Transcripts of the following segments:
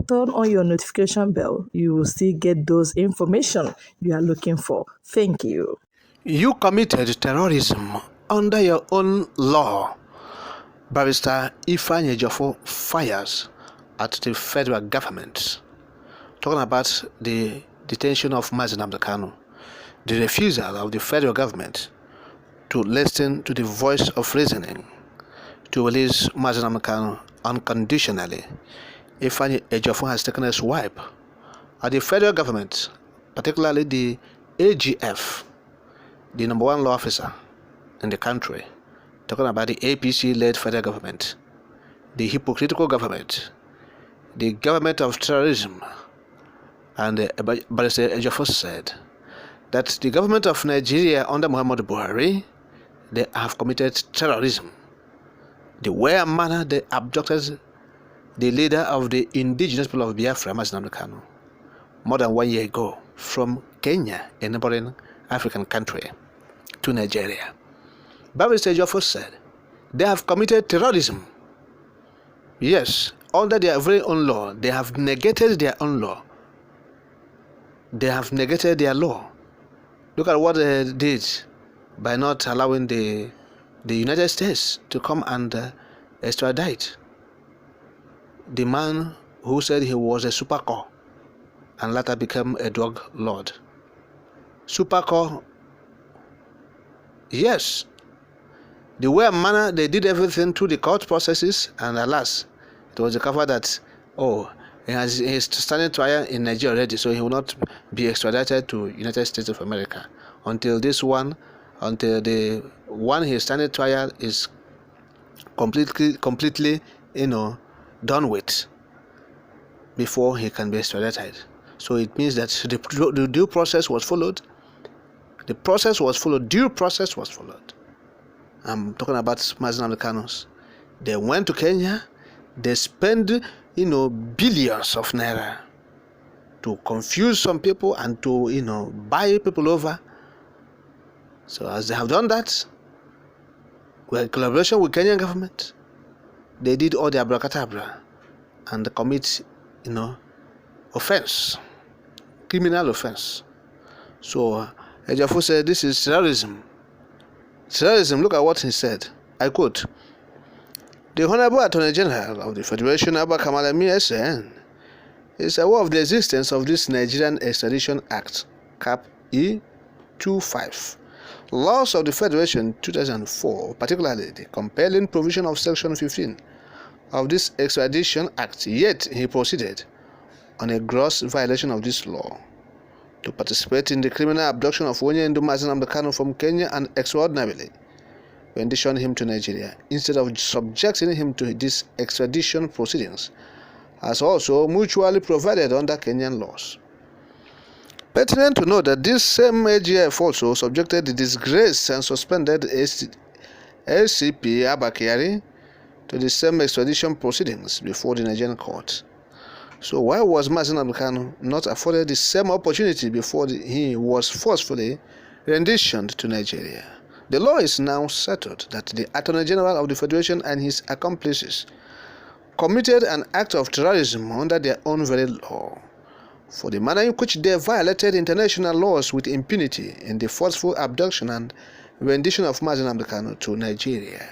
turn on your notification bell. You will still get those information you are looking for. Thank you. You committed terrorism under your own law. Barrister IFEANYI EJIOFOR fires at the federal government. Talking about the detention of Mazi Nnamdi Kanu, the refusal of the federal government to listen to the voice of reasoning to release Mazi Nnamdi Kanu unconditionally. IFEANYI EJIOFOR has taken a swipe at the federal government, particularly the AGF, the number one law officer in the country, talking about the APC-led federal government, the hypocritical government, the government of terrorism. And Barrister EJIOFOR said that the government of Nigeria under Muhammadu Buhari, they have committed terrorism. The way and manner they abducted the leader of the indigenous people of Biafra, Mazi Nnamdi Kanu, more than 1 year ago from Kenya, a neighboring African country, to Nigeria. Barrister EJIOFOR said they have committed terrorism. Yes, under their very own law, they have negated their own law. They have negated their law. Look at what they did by not allowing the United States to come and extradite the man who said he was a supercore and later became a drug lord. Supercore, yes. The way and manner they did everything through the court processes, and alas, it was discovered that, he's standing trial in Nigeria already, so he will not be extradited to United States of America until the one he's standing trial is completely, done with, before he can be extradited. So it means that the due process was followed. The process was followed. Due process was followed. I'm talking about Mazi Nnamdi Kanu. They went to Kenya. They spent, billions of naira to confuse some people and to, buy people over. So as they have done that, in collaboration with Kenyan government, they did all the abracadabra and commit, offense, criminal offense. So EJIOFOR said this is terrorism. Terrorism, look at what he said. I quote, "The Honorable Attorney General of the Federation, MALAMI SN, is aware of the existence of this Nigerian Extradition Act, Cap E25, laws of the Federation 2004, particularly the compelling provision of Section 15 of this Extradition Act, yet he proceeded on a gross violation of this law to participate in the criminal abduction of Mazi Nnamdi Kanu from Kenya and extraordinarily rendition him to Nigeria instead of subjecting him to these extradition proceedings, as also mutually provided under Kenyan laws. Pertinent to note that this same AGF also subjected the disgraced and suspended LCP Abba Kyari to the same extradition proceedings before the Nigerian court. So why was Mazi Nnamdi Kanu not afforded the same opportunity before he was forcefully renditioned to Nigeria? The law is now settled that the Attorney General of the Federation and his accomplices committed an act of terrorism under their own very law, for the manner in which they violated international laws with impunity in the forceful abduction and rendition of Mazi Nnamdi Kanu to Nigeria.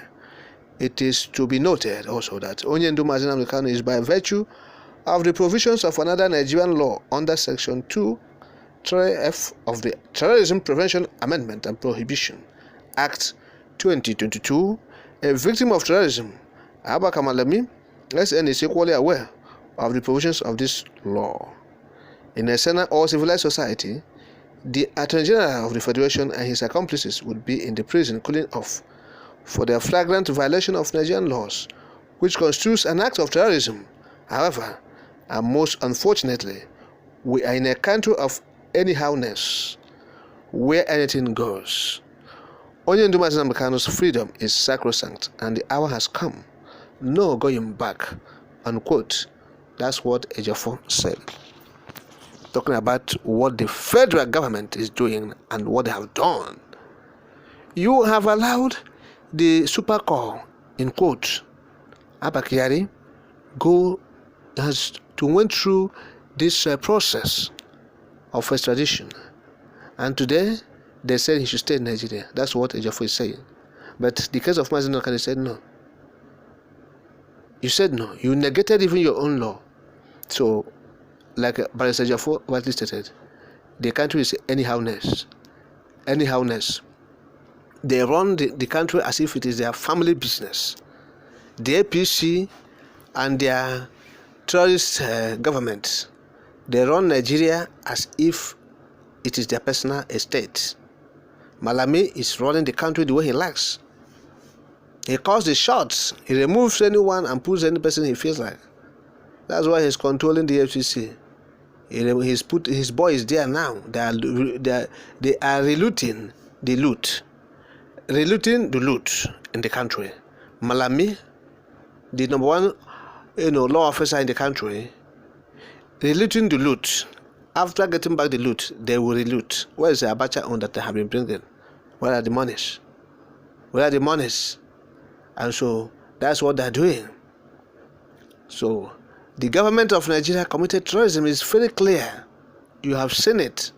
It is to be noted also that Onyendu Mazi Nnamdi Kanu is by virtue of the provisions of another Nigerian law under Section 2(3)(f) of the Terrorism Prevention Amendment and Prohibition Act 2022, a victim of terrorism. Abba MALAMI SN is equally aware of the provisions of this law. In a Senate or civilized society, the Attorney General of the Federation and his accomplices would be in the prison cooling off for their flagrant violation of Nigerian laws, which constitutes an act of terrorism. However, and most unfortunately, we are in a country of anyhowness, where anything goes. Onyendu Mazi Nnamdi Kanu's freedom is sacrosanct, and the hour has come. No going back, unquote. That's what EJIOFOR said. Talking about what the federal government is doing and what they have done. You have allowed the supercore, in quote, Abba Kyari, go as to went through this process of extradition. And today, they said he should stay in Nigeria. That's what EJIOFOR is saying. But the case of Mazi Nnamdi said no. You said no. You negated even your own law. So, like Barrister EJIOFOR rightly stated, the country is anyhowness. Anyhowness. They run the country as if it is their family business. The APC and their terrorist government, they run Nigeria as if it is their personal estate. Malami is running the country the way he likes. He calls the shots. He removes anyone and puts any person he feels like. That's why he's controlling the FCC. He's put his boys there now. They are relooting the loot. Relooting the loot in the country. Malami, the number one law officer in the country, relooting the loot. After getting back the loot, they will reloot. Where is the Abacha on that they have been bringing? Where are the monies? Where are the monies? And so that's what they're doing. So the government of Nigeria committed terrorism is very clear. You have seen it.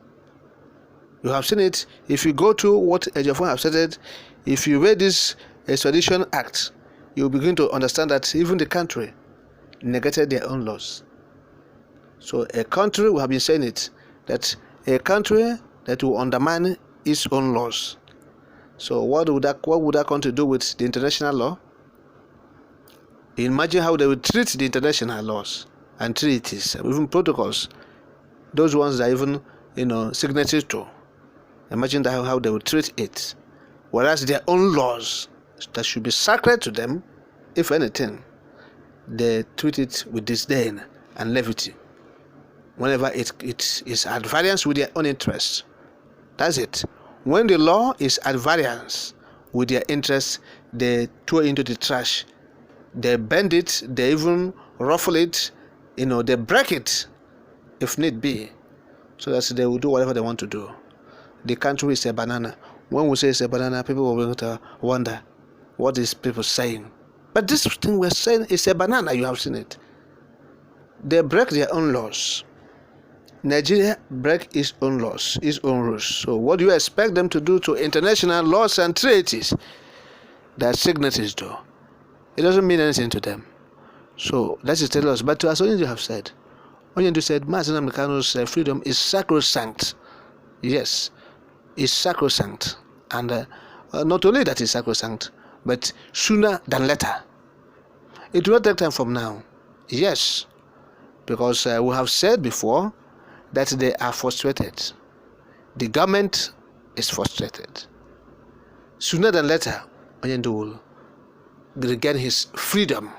You have seen it. If you go to what EJIOFOR have said, if you read this Extradition Act, you begin to understand that even the country negated their own laws. So a country, we have been saying it, that a country that will undermine its own laws. So what would that country do with the international law? Imagine how they would treat the international laws and treaties, even protocols, those ones that even signatories to. Imagine how they would treat it. Whereas their own laws that should be sacred to them, if anything, they treat it with disdain and levity. Whenever it is at variance with their own interests. That's it. When the law is at variance with their interests, they throw it into the trash. They bend it, they even ruffle it, they break it if need be, so that they will do whatever they want to do. The country is a banana. When we say it's a banana, people will wonder what is people saying. But this thing we're saying is a banana. You have seen it. They break their own laws. Nigeria break its own laws, its own rules. So what do you expect them to do to international laws and treaties that signatories do? It doesn't mean anything to them. So that is tell us. But as Onyendu have said, Onyendu said, Mazi Nnamdi Kanu's freedom is sacrosanct. Yes, it's sacrosanct. And not only that is sacrosanct, but sooner than later. It will not take time from now. Yes, because we have said before that they are frustrated. The government is frustrated. Sooner than later, Onyendu will regain his freedom.